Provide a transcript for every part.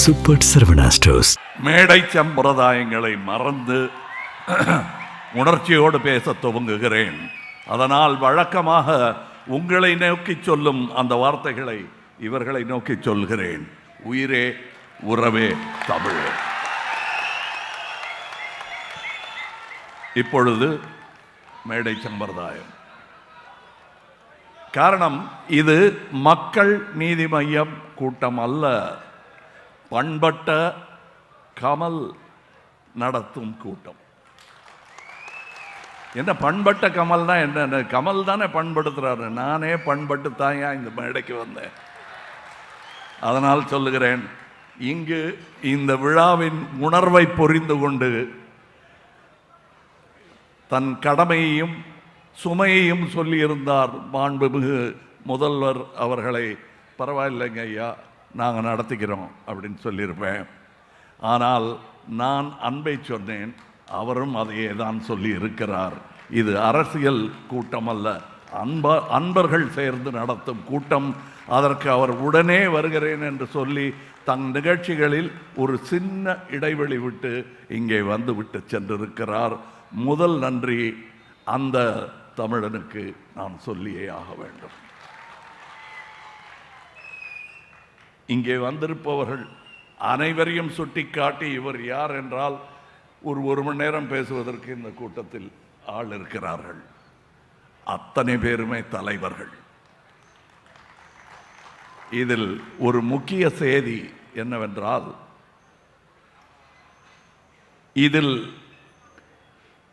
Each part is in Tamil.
Super Saravana stores. மேடை சம்பிரதாயங்களை மறந்து உணர்ச்சியோடு பேச துவங்குகிறேன். அதனால் வழக்கமாக உங்களை நோக்கி சொல்லும் அந்த வார்த்தைகளை இவர்களை நோக்கி சொல்கிறேன். உயிரே உறவே தமிழ். இப்பொழுது மேடை சம்பிரதாயம். காரணம், இது மக்கள் நீதி மையம் கூட்டம் அல்ல, பண்பட்ட கமல் நடத்தும் கூட்டம். என்ன பண்பட்ட கமல்னா என்ன? கமல் தானே பண்படுத்துறாரு. நானே பண்பட்டு தாயா இந்த மேடைக்கு வந்தேன். அதனால் சொல்லுகிறேன், இங்கு இந்த விழாவின் உணர்வை புரிந்து கொண்டு தன் கடமையையும் சுமையையும் சொல்லியிருந்தார் மாண்புமிகு முதல்வர் அவர்களை. பரவாயில்லைங்க ஐயா, நாங்கள் நடத்திக்கிறோம் அப்படின்னு சொல்லியிருப்பேன். ஆனால் நான் அன்பை சொன்னேன், அவரும் அதையே தான் சொல்லி இருக்கிறார். இது அரசியல் கூட்டம் அல்ல, அன்பர்கள் சேர்ந்து நடத்தும் கூட்டம். அதற்கு அவர் உடனே வருகிறேன் என்று சொல்லி தன் நிகழ்ச்சிகளில் ஒரு சின்ன இடைவெளி விட்டு இங்கே வந்து விட்டு சென்றிருக்கிறார். முதல் நன்றி அந்த தமிழனுக்கு நான் சொல்லியே ஆக வேண்டும். இங்கே வந்திருப்பவர்கள் அனைவரையும் சுட்டிக்காட்டி இவர் யார் என்றால் ஒரு மணி நேரம் பேசுவதற்கு இந்த கூட்டத்தில் ஆள் இருக்கிறார்கள். அத்தனை பேருமே தலைவர்கள். இதில் ஒரு முக்கிய செய்தி என்னவென்றால், இதில்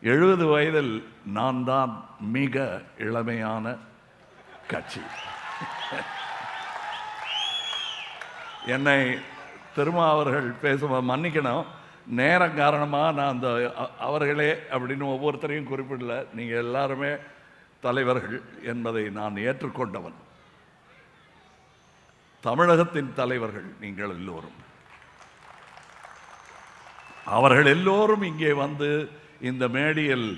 70 வயதில் நான் தான் மிக இளமையான கட்சி. என்னை திருமா அவர்கள் பேசுவ மன்னிக்கணும், நேரம் காரணமாக நான் அந்த அவர்களே அப்படின்னு ஒவ்வொருத்தரையும் குறிப்பிடல. நீங்கள் எல்லாருமே தலைவர்கள் என்பதை நான் ஏற்றுக்கொண்டவன். தமிழகத்தின் தலைவர்கள் நீங்கள் எல்லோரும். அவர்கள் எல்லோரும் இங்கே வந்து இந்த மேடையில்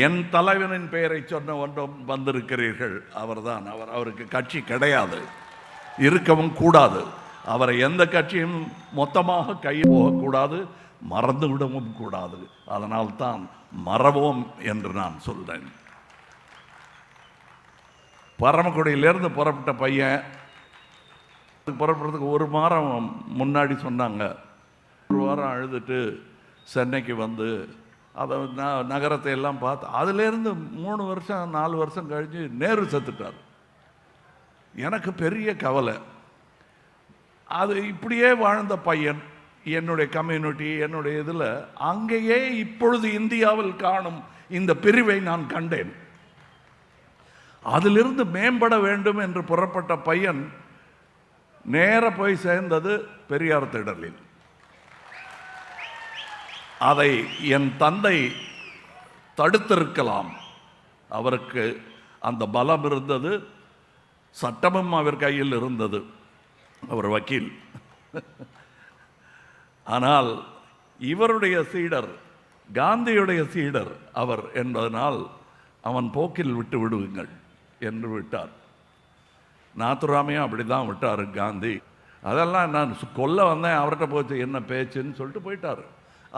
என் தலைவனின் பெயரை சொன்ன ஒன்றும் வந்திருக்கிறீர்கள். அவர்தான் அவருக்கு கட்சி கிடையாது, இருக்கவும் கூடாது. அவரை எந்த கட்சியும் மொத்தமாக கையில் போகக்கூடாது, மறந்துவிடவும் கூடாது. அதனால்தான் மறவோம் என்று நான் சொல்றேன். பரமக்குடியிலிருந்து புறப்பட்ட பையன் புறப்படுறதுக்கு ஒரு வாரம் முன்னாடி சொன்னாங்க. ஒரு வாரம் அழுதுட்டு சென்னைக்கு வந்து அதை நகரத்தை எல்லாம் பார்த்து, அதுலேருந்து 3 வருஷம் 4 வருஷம் கழிஞ்சு நேரு செத்துட்டார். எனக்கு பெரிய கவலை. அது இப்படியே வாழ்ந்த பையன், என்னுடைய கம்யூனிட்டி, என்னுடைய இதில் அங்கேயே இப்பொழுது இந்தியாவில் காணும் இந்த பிரிவை நான் கண்டேன். அதிலிருந்து மேம்பட வேண்டும் என்று புறப்பட்ட பையன் நேர போய் சேர்ந்தது பெரியார் திடலில். அதை என் தந்தை தடுத்திருக்கலாம். அவருக்கு அந்த பலம் இருந்தது, சட்டமும் அவர் கையில் இருந்தது, அவர் வக்கீல். ஆனால் இவருடைய சீடர், காந்தியுடைய சீடர் அவர் என்பதனால் அவன் போக்கில் விட்டு விடுவீங்கள் என்று விட்டார். நாத்துராமையும் அப்படி தான் விட்டார் காந்தி. அதெல்லாம் நான் கொல்ல வந்தேன், அவர்கிட்ட போச்சு என்ன பேச்சுன்னு சொல்லிட்டு போயிட்டார்.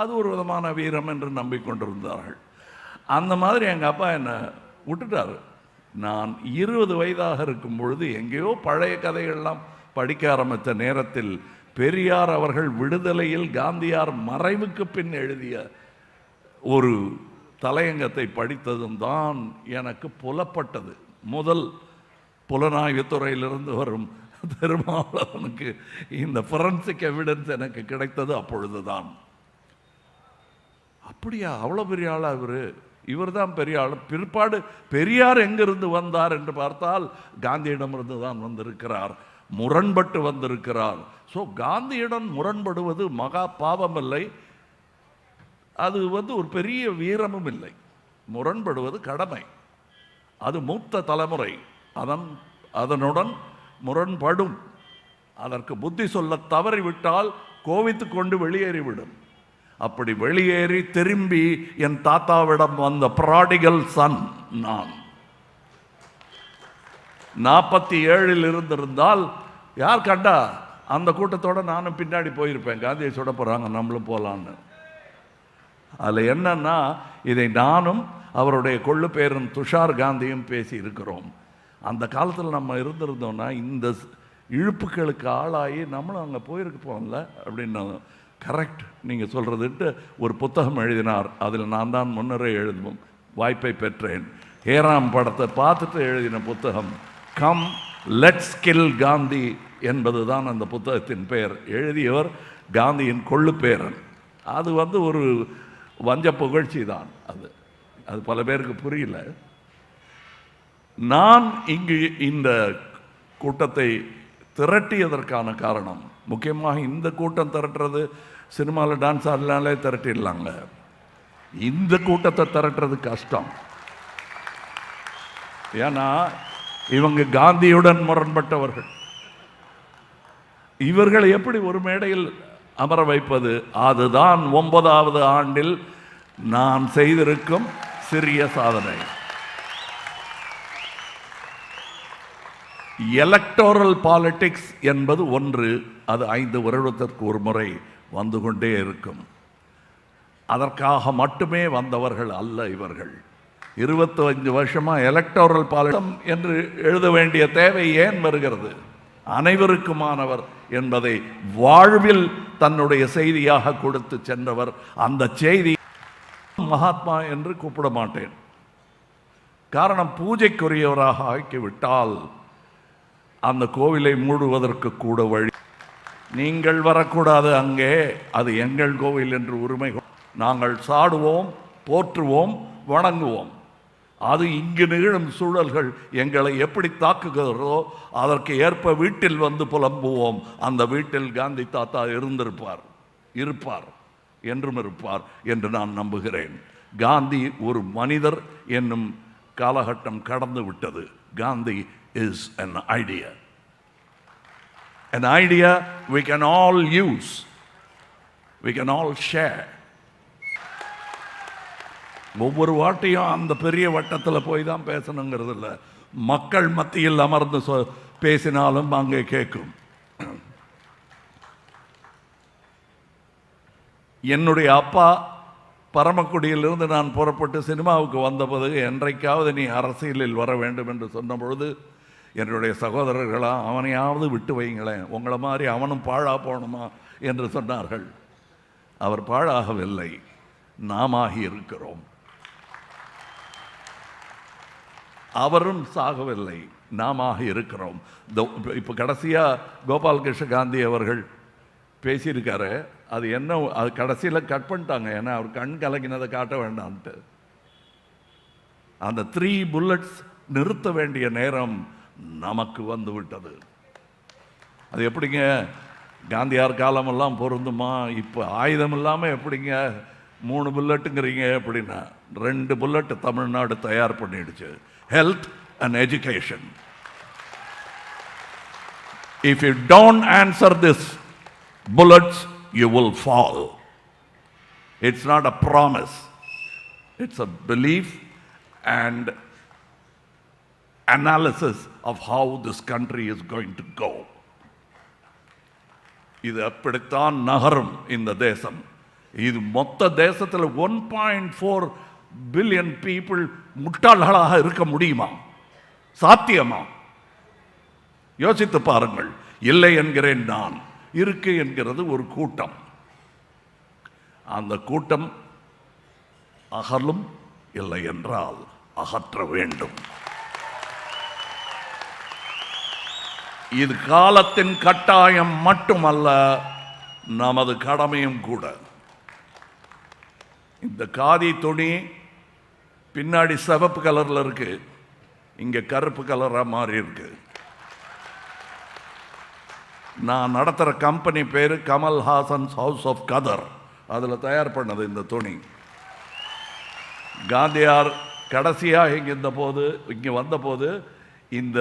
அது ஒரு விதமான வீரம் என்று நம்பிக்கொண்டிருந்தார்கள். அந்த மாதிரி எங்கள் அப்பா என்னை விட்டுட்டார். நான் 20 வயதாக இருக்கும் பொழுது எங்கேயோ பழைய கதைகள்லாம் படிக்க ஆரம்பித்த நேரத்தில் பெரியார் அவர்கள் விடுதலையில் காந்தியார் மறைவுக்கு பின் எழுதிய ஒரு தலையங்கத்தை படித்ததும் தான் எனக்கு புலப்பட்டது. முதல் புலனாய்வுத்துறையிலிருந்து வரும் திருமாவளவனுக்கு இந்த ஃபொரன்சிக் எவிடன்ஸ் எனக்கு கிடைத்தது அப்பொழுதுதான். அப்படியா, அவ்வளோ பெரிய ஆளா இவர் தான் பெரிய ஆள். பிற்பாடு பெரியார் எங்கிருந்து வந்தார் என்று பார்த்தால் காந்தியிடமிருந்து தான் வந்திருக்கிறார், முரண்பட்டு வந்திருக்கிறார். ஸோ காந்தியிடம் முரண்படுவது மகா பாவம் இல்லை, அது ஒரு பெரிய வீரமும் இல்லை. முரண்படுவது கடமை. அது மூத்த தலைமுறை அதனுடன் முரண்படும். அதற்கு புத்தி சொல்ல தவறிவிட்டால் கோவித்து கொண்டு வெளியேறிவிடும். அப்படி வெளியேறி திரும்பி என் தாத்தாவிடம் வந்த ப்ராடிகல் சன் நான். 47 இருந்திருந்தால் யார் கண்டா? அந்த கூட்டத்தோடு நானும் பின்னாடி போயிருப்பேன். காந்தியை சுட போகிறாங்க, நம்மளும் போகலான்னு. அதில் என்னன்னா, இதை நானும் அவருடைய கொள்ளு பேரன் துஷார் காந்தியும் பேசி இருக்கிறோம். அந்த காலத்தில் நம்ம இருந்திருந்தோம்னா இந்த இழுப்புகளுக்கு ஆளாகி நம்மளும் அங்கே போயிருப்போம்ல அப்படின்னு. கரெக்ட், நீங்கள் சொல்கிறதுட்டு ஒரு புத்தகம் எழுதினார். அதில் நான் தான் முன்னரே எழுதும் வாய்ப்பை பெற்றேன். ஹேராம் படத்தை பார்த்துட்டு எழுதின புத்தகம் கம் லெட்ஸ் கில் காந்தி என்பது தான் அந்த புத்தகத்தின் பெயர். எழுதியவர் காந்தியின் கொள்ளு பேரன். அது ஒரு வஞ்ச புகழ்ச்சி தான். அது பல பேருக்கு புரியல. நான் இங்கு இந்த கூட்டத்தை திரட்டியதற்கான காரணம், முக்கியமாக இந்த கூட்டம் திரட்டுறது சினிமாவில் டான்ஸ் ஆடலாலே திரட்டிடலாங்க. இந்த கூட்டத்தை திரட்டுறது கஷ்டம். ஏன்னா இவங்க காந்தியுடன் முரண்பட்டவர்கள். இவர்களை எப்படி ஒரு மேடையில் அமர வைப்பது? அதுதான் 9வது ஆண்டில் நான் செய்திருக்கும் சிறிய சாதனை. எலக்டோரல் பாலிடிக்ஸ் என்பது ஒன்று, அது 5 வருடத்திற்கு ஒரு முறை வந்து கொண்டே இருக்கும். அதற்காக மட்டுமே வந்தவர்கள் அல்ல இவர்கள். 25 வருஷமாக எலக்டோரல் பாலிடிக்ஸ் என்று எழுத வேண்டிய தேவை ஏன் வருகிறது? அனைவருக்குமானவர் என்பதை வாழ்வில் தன்னுடைய செய்தியாக கொடுத்து சென்றவர். அந்த செய்தி மகாத்மா என்று கூப்பிட மாட்டேன். காரணம், பூஜைக்குரியவராக ஆக்கிவிட்டால் அந்த கோவிலை மூடுவதற்கு கூட வழி. நீங்கள் வரக்கூடாது அங்கே, அது எங்கள் கோவில் என்று உரிமை. நாங்கள் சாடுவோம், போற்றுவோம், வணங்குவோம். அது இங்கு நிகழும் சூழல்கள் எங்களை எப்படி தாக்குகிறதோ அதற்கு ஏற்ப வீட்டில் வந்து புலம்புவோம். அந்த வீட்டில் காந்தி தாத்தா இருப்பார் என்றும் இருப்பார் என்று நான் நம்புகிறேன். காந்தி ஒரு மனிதர் என்னும் காலகட்டம் கடந்து விட்டது. Gandhi is an idea. An idea we can all use, we can all share. ஒவ்வொரு வாட்டையும் அந்த பெரிய வட்டத்தில் போய் தான் பேசணுங்கிறது இல்லை. மக்கள் மத்தியில் அமர்ந்து பேசினாலும் அங்கே கேட்கும். என்னுடைய அப்பா பரமக்குடியிலிருந்து நான் புறப்பட்டு சினிமாவுக்கு வந்தபோது, என்றைக்காவது நீ அரசியலில் வர வேண்டும் என்று சொன்ன பொழுது என்னுடைய சகோதரர்களாக அவனையாவது விட்டு வைங்களேன், உங்களை மாதிரி அவனும் பாழா போகணுமா என்று சொன்னார்கள். அவர் பாழாகவில்லை, நாமாகி இருக்கிறோம். அவரும் சாகவில்லை, நாமாக இருக்கிறோம். இப்போ கடைசியாக கோபாலகிருஷ்ண காந்தி அவர்கள் பேசியிருக்காரு. அது என்ன, அது கடைசியில் கட் பண்ணிட்டாங்க. ஏன்னா அவர் கண் கலங்கினதை காட்ட வேண்டாம்ட்டு. அந்த 3 புல்லட்ஸ் நிறுத்த வேண்டிய நேரம் நமக்கு வந்து விட்டது. அது எப்படிங்க காந்தியார் காலமெல்லாம் பொருந்துமா? இப்போ ஆயுதம் இல்லாமல் எப்படிங்க 3 புல்லட்டுங்கிறீங்க? அப்படின்னா 2 புல்லட்டு தமிழ்நாடு தயார் பண்ணிடுச்சு. Health and education. If you don't answer this bullets, you will fall. It's not a promise. It's a belief and analysis of how this country is going to go. இது அப்படித்தான் நகரும் இந்த தேசம். இது மொத்த தேசத்தில் 1.4 பில்லியன் பீப்புள் முட்டாள்களாக இருக்க முடியுமா? சாத்தியமா? யோசித்து பாருங்கள். இல்லை என்கிறேன் நான், இருக்கு என்கிறது ஒரு கூட்டம். அந்த கூட்டம் அகலும், இல்லை என்றால் அகற்ற வேண்டும். இது காலத்தின் கட்டாயம் மட்டுமல்ல, நமது கடமையும் கூட. இந்த காதி துணி பின்னாடி சிவப்பு கலரில் இருக்கு, இங்கே கருப்பு கலராக மாறி இருக்கு. நான் நடத்துகிற கம்பெனி பேர் கமல் ஹாசன்ஸ் ஹவுஸ் ஆஃப் கதர். அதில் தயார் பண்ணது இந்த துணி. காந்தியார் கடைசியாக இங்கே வந்தபோது இந்த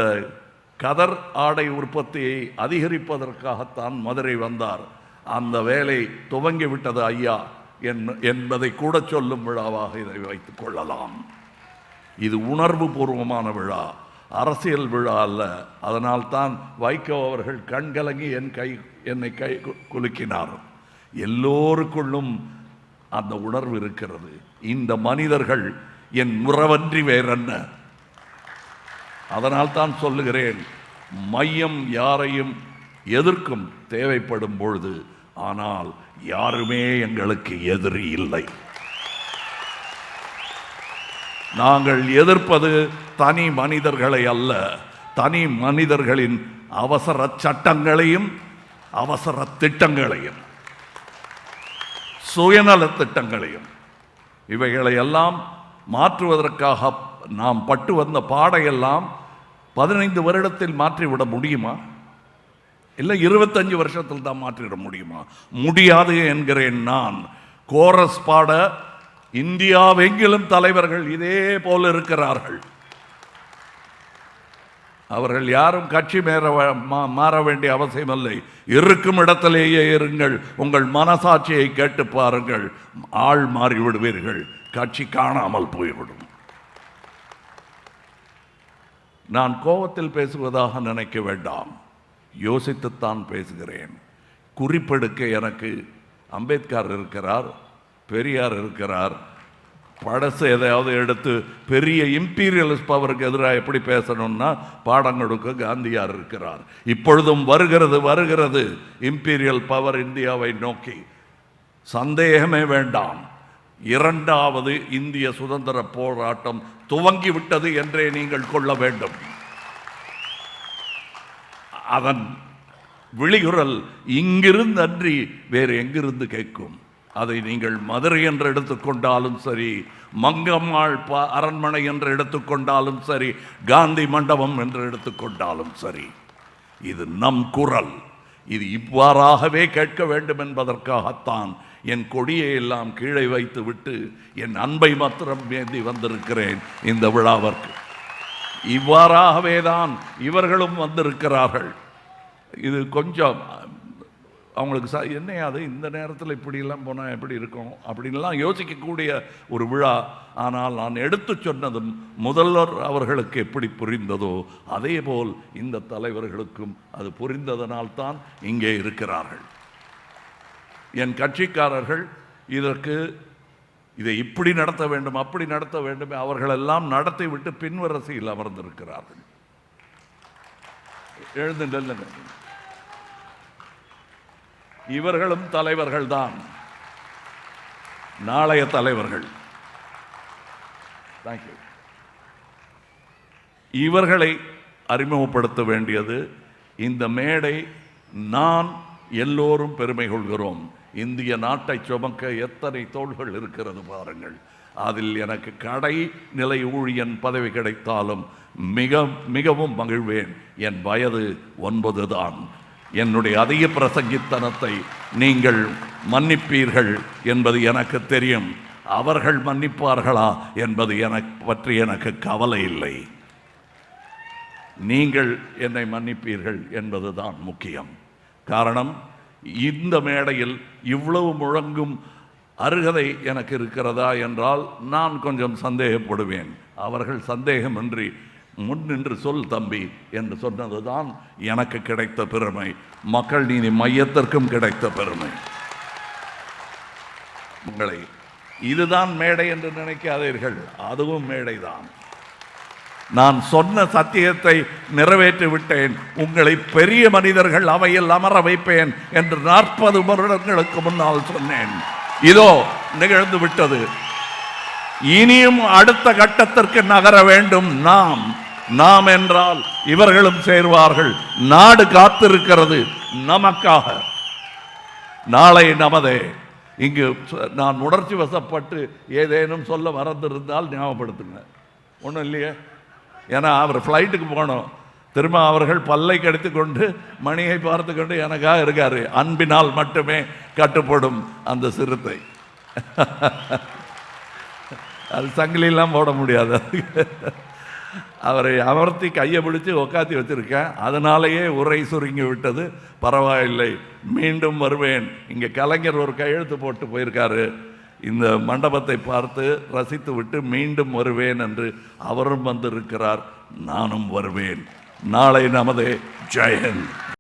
கதர் ஆடை உற்பத்தியை அதிகரிப்பதற்காகத்தான் மதுரை வந்தார். அந்த வேலை துவங்கி விட்டது ஐயா என்பதை கூட சொல்லும் விழாவாக இதை வைத்துக் கொள்ளலாம். இது உணர்வு பூர்வமான விழா. அரசியல் விழா அல்ல. அதனால்தான் வைகோ அவர்கள் கண்கலங்கி என்னை கை குலுக்கினார். எல்லோருக்குள்ளும் அந்த உணர்வு இருக்கிறது. இந்த மனிதர்கள் என் முறவன்றி வேறென்ன. அதனால் தான் சொல்லுகிறேன், மையம் யாரையும் எதிர்க்கும் தேவைப்படும் பொழுது, ஆனால் யாருமே எங்களுக்கு எதிரி இல்லை. நாங்கள் எதிர்ப்பது தனி மனிதர்களை அல்ல, தனி மனிதர்களின் அவசர சட்டங்களையும் அவசர திட்டங்களையும் சுயநல திட்டங்களையும். இவைகளை எல்லாம் மாற்றுவதற்காக நாம் பட்டு வந்த பாடையெல்லாம் 15 வருடத்தில் மாற்றிவிட முடியுமா? இல்லை 25 வருஷத்தில் தான் மாற்றிவிட முடியுமா? முடியாது என்கிறேன் நான். கோரஸ் பாட இந்தியாவெங்கிலும் தலைவர்கள் இதே போல இருக்கிறார்கள். அவர்கள் யாரும் கட்சி மாற வேண்டிய அவசியமில்லை. இருக்கும் இடத்திலேயே இருங்கள். உங்கள் மனசாட்சியை கேட்டு பாருங்கள். ஆள் மாறிவிடுவீர்கள். கட்சி காணாமல் போய்விடும். நான் கோபத்தில் பேசுவதாக நினைக்க வேண்டாம். யோசித்துத்தான் பேசுகிறேன். குறிப்பெடுக்க எனக்கு அம்பேத்கர் இருக்கிறார், பெரியார் இருக்கிறார். படசு எதையாவது எடுத்து பெரிய இம்பீரியலிஸ்ட் பவருக்கு எதிராக எப்படி பேசணும்னா பாடம் கொடுக்க காந்தியார் இருக்கிறார். இப்பொழுதும் வருகிறது இம்பீரியல் பவர் இந்தியாவை நோக்கி. சந்தேகமே வேண்டாம். 2வது இந்திய சுதந்திர போராட்டம் துவங்கிவிட்டது என்றே நீங்கள் கொள்ள வேண்டும். அதன் விழிகுரல் இங்கிருந்து அன்றி வேறு எங்கிருந்து கேட்கும்? அதை நீங்கள் மதுரை என்று எடுத்துக்கொண்டாலும் சரி, மங்கம்மாள் அரண்மனை என்று எடுத்துக்கொண்டாலும் சரி, காந்தி மண்டபம் என்று எடுத்துக்கொண்டாலும் சரி, இது நம் குரல். இது இவ்வாறாகவே கேட்க வேண்டும் என்பதற்காகத்தான் என் கொடியை எல்லாம் கீழே வைத்து விட்டு என் அன்பை மாத்திரம் ஏந்தி வந்திருக்கிறேன் இந்த விழாவிற்கு. இவ்வாறாகவே தான் இவர்களும் வந்திருக்கிறார்கள். இது கொஞ்சம் அவங்களுக்கு என்னையாது இந்த நேரத்தில் இப்படியெல்லாம் போனால் எப்படி இருக்கும் அப்படின்லாம் யோசிக்கக்கூடிய ஒரு விழா. ஆனால் நான் எடுத்து சொன்னதும் முதல்வர் அவர்களுக்கு எப்படி புரிந்ததோ அதே போல் இந்த தலைவர்களுக்கும் அது புரிந்ததனால்தான் இங்கே இருக்கிறார்கள். என் கட்சிக்காரர்கள் இதை இப்படி நடத்த வேண்டும் அப்படி நடத்த வேண்டும் அவர்களெல்லாம் நடத்தி விட்டு பின்வரிசையில் அமர்ந்திருக்கிறார்கள். எழுந்து இவர்களும் தலைவர்கள் தான், நாளைய தலைவர்கள். தேங்க்யூ. இவர்களை அறிமுகப்படுத்த வேண்டியது இந்த மேடை. நான் எல்லோரும் பெருமை கொள்கிறோம். இந்திய நாட்டை சுமக்க எத்தனை தோள்கள் இருக்கிறது பாருங்கள். அதில் எனக்கு கடை நிலை ஊழியன் பதவி கிடைத்தாலும் மிகவும் மகிழ்வேன். என் வயது 9 தான். என்னுடைய அதிக பிரசங்கித்தனத்தை நீங்கள் மன்னிப்பீர்கள் என்பது எனக்கு தெரியும். அவர்கள் மன்னிப்பார்களா என்பது பற்றி எனக்கு கவலை இல்லை. நீங்கள் என்னை மன்னிப்பீர்கள் என்பதுதான் முக்கியம். காரணம், இந்த மேடையில் இவ்வளவு முழங்கும் அருகதை எனக்கு இருக்கிறதா என்றால் நான் கொஞ்சம் சந்தேகப்படுவேன். அவர்கள் சந்தேகமின்றி முன்னின்று சொல் தம்பி என்று சொன்னதுதான் எனக்கு கிடைத்த பெருமை. மக்கள் நீதி மையத்திற்கும் கிடைத்த பெருமை. உங்களை இதுதான் மேடை என்று நினைக்காதீர்கள், அதுவும் மேடைதான். நான் சொன்ன சத்தியத்தை நிறைவேற்றி விட்டேன். உங்களை பெரிய மனிதர்கள் அவையில் அமர வைப்பேன் என்று 40 வருடங்களுக்கு முன்னால் சொன்னேன். இதோ நிகழ்ந்து விட்டது. இனியும் அடுத்த கட்டத்திற்கு நகர வேண்டும். நாம் என்றால் இவர்களும் சேர்வார்கள். நாடு காத்திருக்கிறது நமக்காக. நாளை நமதே. இங்கு நான் உணர்ச்சி வசப்பட்டு ஏதேனும் சொல்ல மறந்திருந்தால் ஞாபகப்படுத்துங்க. ஒன்றும் இல்லையே. ஏன்னா அவர் ஃப்ளைட்டுக்கு போனோம். திரும்ப அவர்கள் பல்லை கடித்து கொண்டு மணியை பார்த்து கொண்டு எனக்காக இருக்காரு. அன்பினால் மட்டுமே கட்டுப்படும் அந்த சிறுத்தை. அது சங்கிலெல்லாம் போட முடியாது. அவரை அமர்த்தி கையை பிடிச்சி உக்காத்தி வச்சிருக்கேன். அதனாலேயே உரை சுருங்கி விட்டது. பரவாயில்லை, மீண்டும் வருவேன். இங்கே கலைஞர் ஒரு கையெழுத்து போட்டு போயிருக்காரு. இந்த மண்டபத்தை பார்த்து ரசித்து விட்டு மீண்டும் வருவேன் என்று அவரும் வந்திருக்கிறார். நானும் வருவேன். நாளை நமது ஜெயஹிந்த்.